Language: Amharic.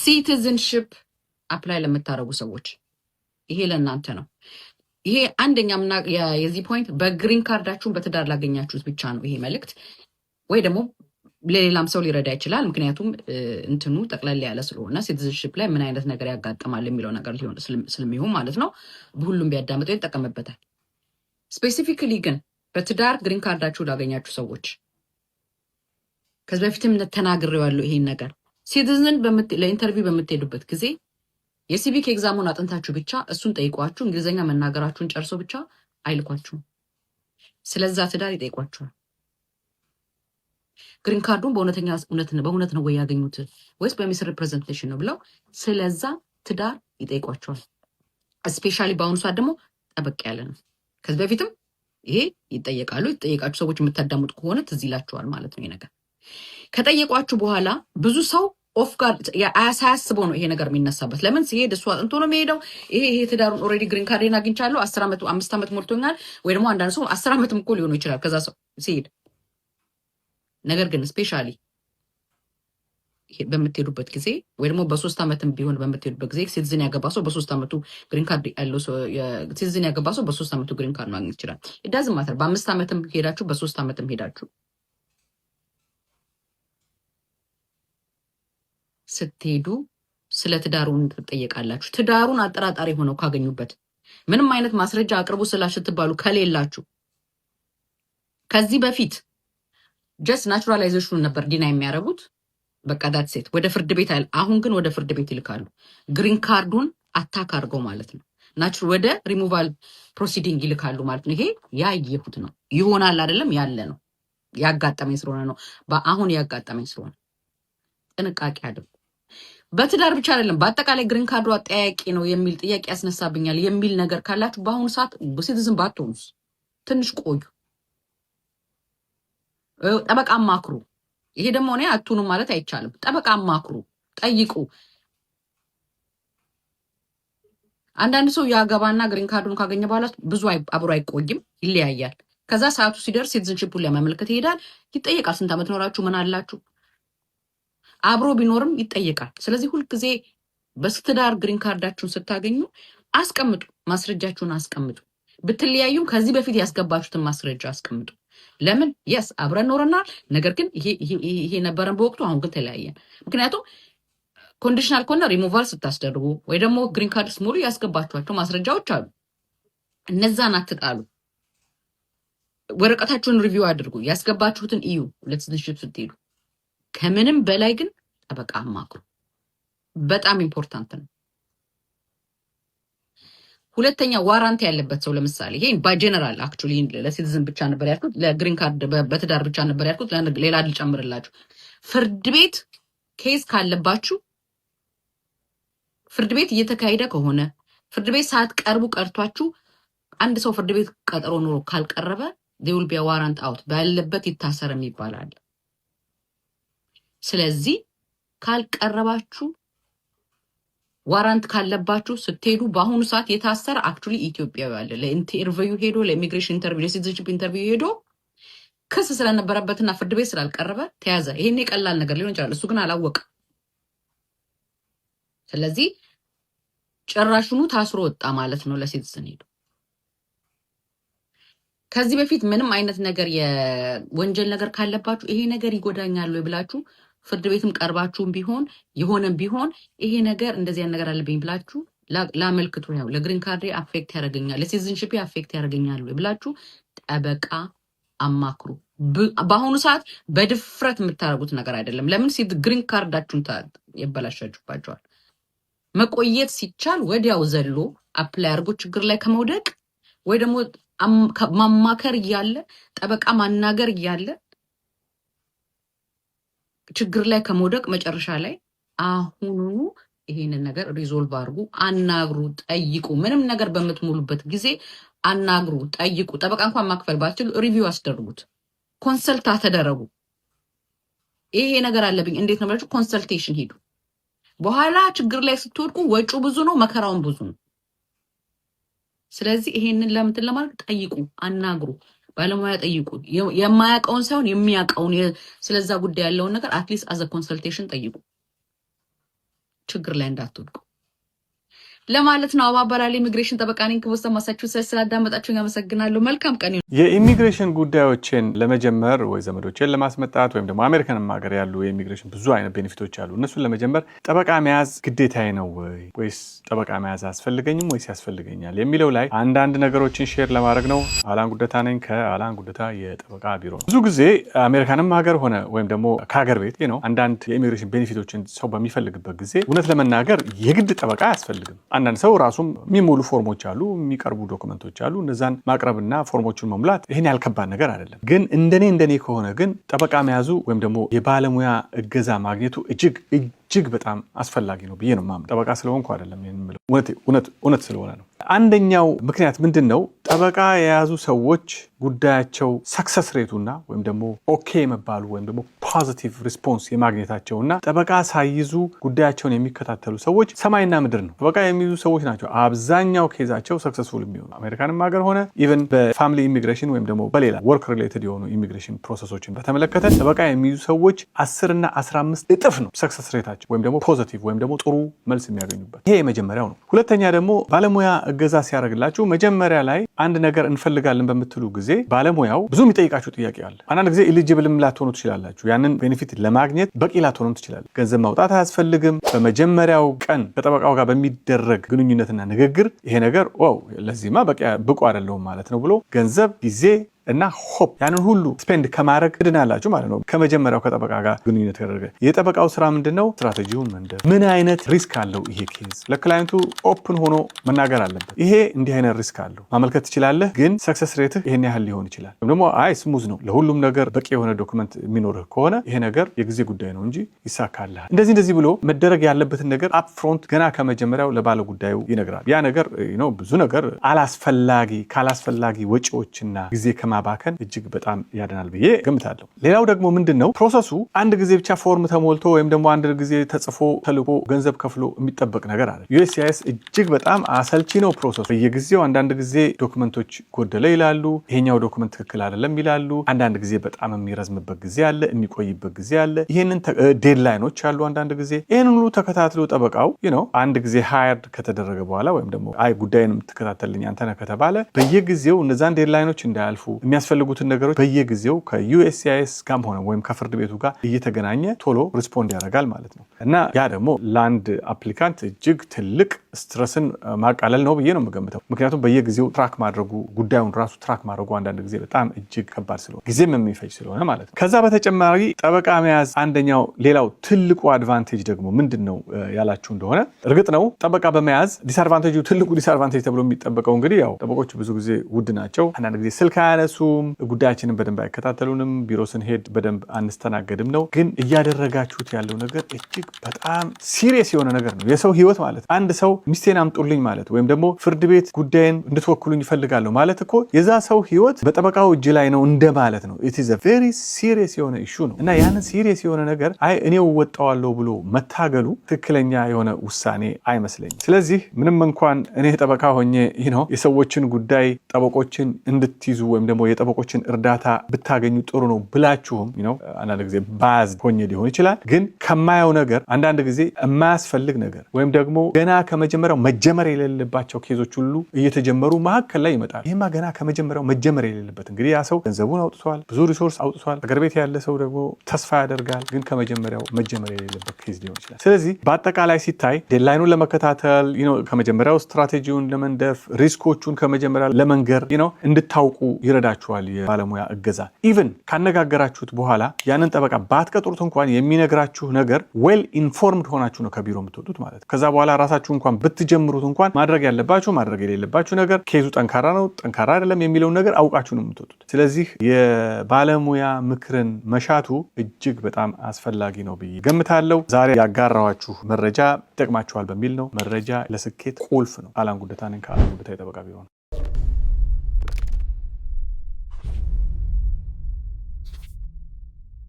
ሲቲዝንሺፕ አፕላይ ለምታረጉ ሰዎች ይሄ ለእናንተ ነው። ይሄ አንደኛምና የዚህ ፖይንት በግሪን ካርዳችሁን በትዳር ላገኛችሁት ብቻ ነው ይሄ መልእክት፣ ወይ ደግሞ ለሌላም ሰው ሊረዳ ይችላል። ምክንያቱም እንትኑ ጠቅላላ ያለ ስለሆነ ሲቲዝንሺፕ ላይ ምን አይነት ነገር ያጋጥማል የሚለው ነገር ሊሆን ስለሚሆን ማለት ነው። ሁሉም ቢያዳምጠው ይጠቀምበታል። ስፔሲፊካሊ ግን በትዳር ግሪን ካርዳችሁ ላገኛችሁ ሰዎች ከዚህ በፊትም ተናግሬዋለሁ ይሄን ነገር። ሲቲዝን ለኢንተርቪው በምትሄዱበት ጊዜ የሲቪክ ኤግዛሙን አጥንታችሁ ብቻ እሱን ጠይቋችሁ እንግሊዝኛ መናገራችሁን ጨርሶ ብቻ አይልኳችሁም። ስለዛ ትዳር ይጠይቋችኋል። ግሪን ካርዱን በእውነት ነው ወይ ያገኙት ወይስ በሚስ ሪፕሬዘንቴሽን ነው ብለው ስለዛ ትዳር ይጠይቋቸዋል። ስፔሻሊ በአሁኑ ሰዓት ደግሞ ጠበቅ ያለ ነው። ከዚህ በፊትም ይሄ ይጠየቃሉ። የተጠየቃችሁ ሰዎች የምታዳምጡ ከሆነ ትዝ ይላችኋል ማለት ነው። ይሄ ነገር ከጠየቋችሁ በኋላ ብዙ ሰው ኦፍ ጋርድ ሳያስበው ነው ይሄ ነገር የሚነሳበት። ለምን ሲሄድ እሱ አጥንቶ ነው የሚሄደው። ይሄ ትዳሩን ኦልሬዲ ግሪን ካርዴን አግኝቻለሁ 10 ዓመት 5 ዓመት ሞልቶኛል፣ ወይ ደግሞ አንዳንድ ሰው 10 ዓመትም እኮ ሊሆነው ይችላል ከዛ ሰው ሲሄድ። ነገር ግን ስፔሻሊ በምትሄዱበት ጊዜ ወይ ደግሞ በ3 ዓመትም ቢሆን በምትሄዱበት ጊዜ ሲቲዝን ያገባ ሰው በ3 ዓመቱ ግሪን ካርድ ያለው ሰው ሲቲዝን ያገባ ሰው በ3 ዓመቱ ግሪን ካርድ ማግኘት ይችላል። ኢዳዝም ማተር በ5 ዓመትም ሄዳችሁ በ3 ዓመትም ሄዳችሁ ስትሄዱ ስለ ትዳሩን ትጠየቃላችሁ። ትዳሩን አጠራጣሪ ሆነው ካገኙበት ምንም አይነት ማስረጃ አቅርቡ ስላሽትባሉ ከሌላችሁ ከዚህ በፊት ጀስት ናቹራላይዜሽኑ ነበር ዲና የሚያደርጉት። በቃ ዳት ሴት ወደ ፍርድ ቤት አይል። አሁን ግን ወደ ፍርድ ቤት ይልካሉ። ግሪን ካርዱን አታክ አድርገው ማለት ነው። ወደ ሪሙቫል ፕሮሲዲንግ ይልካሉ ማለት ነው። ይሄ ያየሁት ነው ይሆናል አይደለም ያለ ነው። ያጋጠመኝ ስለሆነ ነው። አሁን ያጋጠመኝ ስለሆነ ጥንቃቄ አድርጉ። በትዳር ብቻ አይደለም በአጠቃላይ ግሪን ካርዱ አጠያቂ ነው የሚል ጥያቄ ያስነሳብኛል የሚል ነገር ካላችሁ በአሁኑ ሰዓት ሲቲዝን ባትሆኑስ ትንሽ ቆዩ። ጠበቃ አማክሩ። ይሄ ደግሞ እኔ አትሁኑ ማለት አይቻልም። ጠበቃ አማክሩ፣ ጠይቁ። አንዳንድ ሰው ያገባና ግሪን ካርዱን ካገኘ በኋላ ብዙ አብሮ አይቆይም፣ ይለያያል። ከዛ ሰዓቱ ሲደርስ ሲቲዝንሺፑን ለማመልከት ይሄዳል፣ ይጠየቃል። ስንት ዓመት ኖራችሁ ምን አላችሁ? አብሮ ቢኖርም ይጠየቃል። ስለዚህ ሁልጊዜ በትዳር ግሪን ካርዳችሁን ስታገኙ አስቀምጡ፣ ማስረጃችሁን አስቀምጡ። ብትለያዩም ከዚህ በፊት ያስገባችሁትን ማስረጃ አስቀምጡ። ለምን የስ አብረን ኖረናል፣ ነገር ግን ይሄ ነበረን በወቅቱ፣ አሁን ግን ተለያየን። ምክንያቱም ኮንዲሽናል ከሆነ ሪሙቫል ስታስደርጉ ወይ ደግሞ ግሪን ካርድ ስሞሉ ያስገባችኋቸው ማስረጃዎች አሉ። እነዛን አትጣሉ። ወረቀታችሁን ሪቪው አድርጉ፣ ያስገባችሁትን እዩ ለሲቲዝንሺፕ ስትሄዱ። ከምንም በላይ ግን ጠበቃ አማክሩ። በጣም ኢምፖርታንት ነው። ሁለተኛ ዋራንቲ ያለበት ሰው ለምሳሌ ይሄ በጀነራል አክቹሊ ለሲቲዝን ብቻ ነበር ያልኩት፣ ለግሪን ካርድ በትዳር ብቻ ነበር ያልኩት። ሌላ ልጨምርላችሁ። ፍርድ ቤት ኬዝ ካለባችሁ ፍርድ ቤት እየተካሄደ ከሆነ ፍርድ ቤት ሳትቀርቡ ቀርቷችሁ አንድ ሰው ፍርድ ቤት ቀጠሮ ኖሮ ካልቀረበ they will be a warrant out ባለበት ይታሰርም ይባላል። ስለዚህ ካልቀረባችሁ ዋራንት ካለባችሁ ስትሄዱ በአሁኑ ሰዓት የታሰረ አክቹሊ ኢትዮጵያዊ አለ። ለኢንተርቪው ሄዶ ለኢሚግሬሽን ኢንተርቪው ለሲቲዝንሺፕ ኢንተርቪው ሄዶ ክስ ስለነበረበትና ፍርድ ቤት ስላልቀረበ ተያዘ። ይሄኔ ቀላል ነገር ሊሆን ይችላል፣ እሱ ግን አላወቀም። ስለዚህ ጭራሹኑ ታስሮ ወጣ ማለት ነው ለሲቲዝን ሄዶ። ከዚህ በፊት ምንም አይነት ነገር የወንጀል ነገር ካለባችሁ ይሄ ነገር ይጎዳኛል ወይ ብላችሁ ፍርድ ቤትም ቀርባችሁም ቢሆን የሆነም ቢሆን ይሄ ነገር እንደዚህ ነገር አለብኝ ብላችሁ ላመልክቱ። ያው ለግሪን ካርድ አፌክት ያደርገኛል ለሲቲዝንሺፕ አፌክት ያደርገኛል ወይ ብላችሁ ጠበቃ አማክሩ። በአሁኑ ሰዓት በድፍረት የምታደርጉት ነገር አይደለም። ለምን ግሪን ካርዳችሁን ያበላሻችሁባችኋል። መቆየት ሲቻል ወዲያው ዘሎ አፕላይ አድርጎ ችግር ላይ ከመውደቅ ወይ ደግሞ ማማከር እያለ ጠበቃ ማናገር እያለ ችግር ላይ ከመውደቅ መጨረሻ ላይ አሁኑኑ ይሄንን ነገር ሪዞልቭ አድርጉ፣ አናግሩ፣ ጠይቁ። ምንም ነገር በምትሙሉበት ጊዜ አናግሩ፣ ጠይቁ። ጠበቃ እንኳን ማክፈል ባትችሉ ሪቪው አስደርጉት፣ ኮንሰልት ተደረጉ። ይሄ ነገር አለብኝ እንዴት ነው ብላችሁ ኮንሰልቴሽን ሂዱ። በኋላ ችግር ላይ ስትወድቁ ወጪው ብዙ ነው፣ መከራውን ብዙ ነው። ስለዚህ ይሄንን ለምትን ለማድረግ ጠይቁ፣ አናግሩ፣ ባለሙያ ጠይቁ። የማያውቀውን ሳይሆን የሚያውቀውን ስለዛ ጉዳይ ያለውን ነገር አትሊስት አዘ ኮንሰልቴሽን ጠይቁ። ችግር ላይ እንዳትወድቁ ለማለት ነው። አባባላል ኢሚግሬሽን ጠበቃ ነኝ ከቦስተን ማሳቹሴትስ። ስላዳመጣችሁኝ አመሰግናለሁ። መልካም ቀን። የኢሚግሬሽን ጉዳዮችን ለመጀመር ወይ ዘመዶችን ለማስመጣት ወይም ደግሞ አሜሪካንም ሀገር ያሉ የኢሚግሬሽን ብዙ አይነት ቤኔፊቶች አሉ። እነሱን ለመጀመር ጠበቃ መያዝ ግዴታዬ ነው ወይስ ጠበቃ መያዝ አስፈልገኝም ወይስ ያስፈልገኛል የሚለው ላይ አንዳንድ ነገሮችን ሼር ለማድረግ ነው። አላን ጉደታ ነኝ ከአላን ጉደታ የጠበቃ ቢሮ። ብዙ ጊዜ አሜሪካንም ሀገር ሆነ ወይም ደግሞ ከሀገር ቤት ነው አንዳንድ የኢሚግሬሽን ቤኔፊቶችን ሰው በሚፈልግበት ጊዜ እውነት ለመናገር የግድ ጠበቃ አያስፈልግም። አንዳንድ ሰው ራሱም የሚሞሉ ፎርሞች አሉ፣ የሚቀርቡ ዶክመንቶች አሉ። እነዛን ማቅረብና ፎርሞቹን መሙላት ይህን ያልከባድ ነገር አይደለም። ግን እንደኔ ከሆነ ግን ጠበቃ መያዙ ወይም ደግሞ የባለሙያ እገዛ ማግኘቱ እጅግ በጣም አስፈላጊ ነው ብዬ ነው የማምነው። ጠበቃ ስለሆንኩ አይደለም ይሄን የምለው፣ እውነት ስለሆነ ነው። አንደኛው ምክንያት ምንድን ነው? ጠበቃ የያዙ ሰዎች ጉዳያቸው ሰክሰስ ሬቱና ወይም ደግሞ ኦኬ መባሉ ወይም ደግሞ ፖዚቲቭ ሪስፖንስ የማግኘታቸውና ጠበቃ ሳይዙ ጉዳያቸውን የሚከታተሉ ሰዎች ሰማይና ምድር ነው። ጠበቃ የሚይዙ ሰዎች ናቸው አብዛኛው ኬዛቸው ሰክሰስፉል የሚሆኑ። አሜሪካንም ሀገር ሆነ ኢቨን በፋሚሊ ኢሚግሬሽን ወይም ደግሞ በሌላ ወርክ ሪሌትድ የሆኑ ኢሚግሬሽን ፕሮሰሶችን በተመለከተ ጠበቃ የሚይዙ ሰዎች 10 እና 15 እጥፍ ነው ሰክሰስ ሬታቸው ወይም ደግሞ ፖዚቲቭ ወይም ደግሞ ጥሩ መልስ የሚያገኙበት። ይሄ የመጀመሪያው ነው። ሁለተኛ ደግሞ ባለሙያ እገዛ ሲያደርግላችሁ መጀመሪያ ላይ አንድ ነገር እንፈልጋለን በምትሉ ጊዜ ባለሙያው ብዙ የሚጠይቃችሁ ጥያቄ አለ። አንዳንድ ጊዜ ኤሊጂብልም ላትሆኑ ትችላላችሁ። ያንን ቤኔፊት ለማግኘት በቂ ላትሆኑ ትችላል። ገንዘብ ማውጣት አያስፈልግም። በመጀመሪያው ቀን ከጠበቃው ጋር በሚደረግ ግንኙነትና ንግግር ይሄ ነገር ለዚህማ ብቁ አይደለሁም ማለት ነው ብሎ ገንዘብ፣ ጊዜ እና ሆፕ ያንን ሁሉ ስፔንድ ከማድረግ ትድናላችሁ ማለት ነው። ከመጀመሪያው ከጠበቃ ጋር ግንኙነት ያደረገ የጠበቃው ስራ ምንድነው? ስትራቴጂውን መንደፍ። ምን አይነት ሪስክ አለው ይሄ ኬዝ? ለክላይንቱ ኦፕን ሆኖ መናገር አለበት። ይሄ እንዲህ አይነት ሪስክ አለው ማመልከት ትችላለህ፣ ግን ሰክሰስ ሬትህ ይሄን ያህል ሊሆን ይችላል። ወይም ደግሞ ስሙዝ ነው፣ ለሁሉም ነገር በቂ የሆነ ዶክመንት የሚኖርህ ከሆነ ይሄ ነገር የጊዜ ጉዳይ ነው እንጂ ይሳካልሃል። እንደዚህ ብሎ መደረግ ያለበትን ነገር አፕ ፍሮንት ገና ከመጀመሪያው ለባለ ጉዳዩ ይነግራል። ያ ነገር ብዙ ነገር ካላስፈላጊ ወጪዎችና ጊዜ ማባከን እጅግ በጣም ያደናል ብዬ ገምታለሁ። ሌላው ደግሞ ምንድነው ፕሮሰሱ አንድ ጊዜ ብቻ ፎርም ተሞልቶ ወይም ደግሞ አንድ ጊዜ ተጽፎ ተልኮ ገንዘብ ከፍሎ የሚጠበቅ ነገር አለ። USCIS እጅግ በጣም አሰልቺ ነው ፕሮሰሱ። በየጊዜው አንዳንድ ጊዜ ዶክመንቶች ጎደለ ይላሉ፣ ይሄኛው ዶክመንት ትክክል አይደለም ይላሉ። አንዳንድ ጊዜ በጣም የሚረዝምበት ጊዜ አለ፣ የሚቆይበት ጊዜ አለ። ይሄንን ዴድላይኖች አሉ። አንዳንድ ጊዜ ይሄን ሁሉ ተከታትሎ ጠበቃው አንድ ጊዜ ሃየርድ ከተደረገ በኋላ ወይም ደግሞ ጉዳይን የምትከታተልኝ አንተ ነህ ከተባለ በየጊዜው እነዛን ዴድላይኖች እንዳያልፉ የሚያስፈልጉትን ነገሮች በየጊዜው ከዩኤስሲአይኤስ ጋር ሆነ ወይም ከፍርድ ቤቱ ጋር እየተገናኘ ቶሎ ሪስፖንድ ያደርጋል ማለት ነው። እና ያ ደግሞ ለአንድ አፕሊካንት እጅግ ትልቅ ስትረስን ማቃለል ነው ብዬ ነው የምገምተው። ምክንያቱም በየጊዜው ትራክ ማድረጉ ጉዳዩን ራሱ ትራክ ማድረጉ አንዳንድ ጊዜ በጣም እጅግ ከባድ ስለሆነ ጊዜም የሚፈጅ ስለሆነ ማለት ነው። ከዛ በተጨማሪ ጠበቃ መያዝ አንደኛው ሌላው ትልቁ አድቫንቴጅ ደግሞ ምንድን ነው ያላችሁ እንደሆነ እርግጥ ነው ጠበቃ በመያዝ ትልቁ ዲስአድቫንቴጅ ተብሎ የሚጠበቀው እንግዲህ ያው ጠበቆች ብዙ ጊዜ ውድ ናቸው። አንዳንድ ጊዜ ስልክ አያነሱም፣ ጉዳያችንን በደንብ አይከታተሉንም፣ ቢሮ ስንሄድ በደንብ አንስተናገድም ነው። ግን እያደረጋችሁት ያለው ነገር እጅግ በጣም ሲሪየስ የሆነ ነገር ነው። የሰው ህይወት ማለት አንድ ሰው ሚስቴን አምጡልኝ ማለት ወይም ደግሞ ፍርድ ቤት ጉዳይን እንድትወክሉኝ ይፈልጋለሁ ማለት እኮ የዛ ሰው ህይወት በጠበቃው እጅ ላይ ነው እንደማለት ነው። it is a very serious የሆነ ኢሹ ነው እና ያንን ሲሪየስ የሆነ ነገር እኔው ወጣዋለሁ ብሎ መታገሉ ትክክለኛ የሆነ ውሳኔ አይመስለኝም። ስለዚህ ምንም እንኳን እኔ ጠበቃ ሆኜ የሰዎችን ጉዳይ ጠበቆችን እንድትይዙ ወይም ደግሞ የጠበቆችን እርዳታ ብታገኙ ጥሩ ነው ብላችሁም አንዳንድ ጊዜ ባዝ ሆኜ ሊሆን ይችላል። ግን ከማየው ነገር አንዳንድ ጊዜ የማያስፈልግ ነገር ወይም ደግሞ ገና ከመጀመሪያው መጀመር የሌለባቸው ኬዞች ሁሉ እየተጀመሩ መሀከል ላይ ይመጣል። ይህማ ገና ከመጀመሪያው መጀመር የሌለበት እንግዲህ ያ ሰው ገንዘቡን አውጥቷል፣ ብዙ ሪሶርስ አውጥቷል። አገር ቤት ያለ ሰው ደግሞ ተስፋ ያደርጋል፣ ግን ከመጀመሪያው መጀመር የሌለበት ኬዝ ሊሆን ይችላል። ስለዚህ በአጠቃላይ ሲታይ ዴድላይኑን ለመከታተል ከመጀመሪያው ስትራቴጂውን ለመንደፍ ሪስኮቹን ከመጀመሪያ ለመንገር እንድታውቁ ይረዳችኋል የባለሙያ እገዛ። ኢቭን ካነጋገራችሁት በኋላ ያንን ጠበቃ ባትቀጥሩት እንኳን የሚነግራችሁ ነገር ዌል ኢንፎርምድ ሆናችሁ ነው ከቢሮ የምትወጡት ማለት ነው። ከዛ በኋላ ራሳችሁ እንኳን ብትጀምሩት እንኳን ማድረግ ያለባችሁ ማድረግ የሌለባችሁ ነገር፣ ኬዙ ጠንካራ ነው ጠንካራ አይደለም የሚለውን ነገር አውቃችሁ ነው የምትወጡት። ስለዚህ የባለሙያ ምክርን መሻቱ እጅግ በጣም አስፈላጊ ነው ብዬ ገምታለሁ። ዛሬ ያጋራኋችሁ መረጃ ይጠቅማችኋል በሚል ነው። መረጃ ለስኬት ቁልፍ ነው። አላን ጉደታ ነኝ ከአላን ጉደታ የጠበቃ ቢሮ ነው።